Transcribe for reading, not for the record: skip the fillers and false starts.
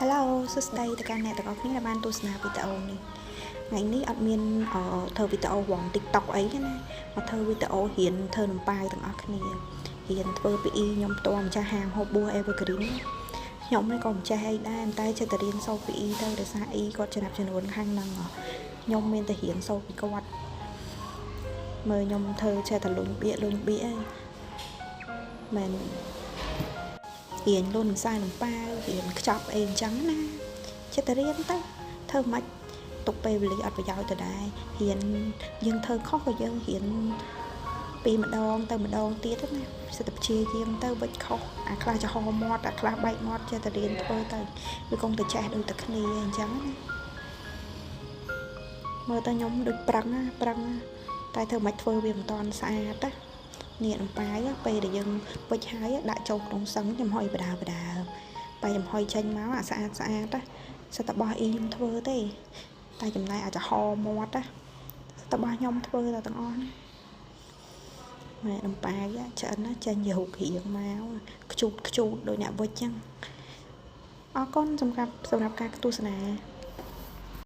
Hello សួស្តីទៅកាន់អ្នកទាំងអស់គ្នាដែលបានទស្សនាវីដេអូនេះថ្ងៃនេះអត់មានធ្វើវីដេអូវង TikTok អីទេណាមកធ្វើវីដេអូរៀនធ្វើនំប៉ាវទាំងអស់គ្នារៀនធ្វើពីខ្ញុំផ្ទាល់ម្ចាស់ហាង Hobo Evergreen ខ្ញុំនេះក៏ម្ចាស់អីដែរតែចិត្តតែរៀនសូត្រពីទៅដោយសារគាត់ចំណាប់ចំនួនខាងហ្នឹងខ្ញុំមានតែរៀនសូត្រពីគាត់មើលខ្ញុំធ្វើចេះតែលុញបៀកអីមែនរៀនលុនខ្សែនំប៉ាវរៀនខ្ចប់អីអញ្ចឹងណាចិត្តតែរៀនទៅធ្វើមិនទុកពេលវេលាអត់ប្រយោជន៍ទៅដែររៀនយើងធ្វើខុសក៏យើងរៀនពីម្ដងទៅម្ដងទៀតណាសិតតែព្យាយាមទៅបិចខុសអាខ្លះចំហមាត់អាខ្លះបែកមាត់ចេះតែរៀនធ្វើទៅវាគង់តែចេះដូចតែគ្នាអញ្ចឹងណាមើលទៅខ្ញុំដូចប្រឹងតែធ្វើមិនធ្វើវាមិនតាន់ស្អាតណានេះនំប៉ាវពេលដែលយើងវិចហើយដាក់ចូលក្នុងសឹងចំហុយបដាបាយចំហុយចេញមកអាស្អាតណាសិតតែបោះខ្ញុំធ្វើទេតែចំណែកអាចចំហមាត់ណាសិតតែបោះខ្ញុំធ្វើតែទាំងអស់ណាម៉ែនំប៉ាវឆ្អិនណាចេញជារូបរាងមកខ្ជូតដូចអ្នកវិចចឹងអរគុណសម្រាប់ការទស្សនា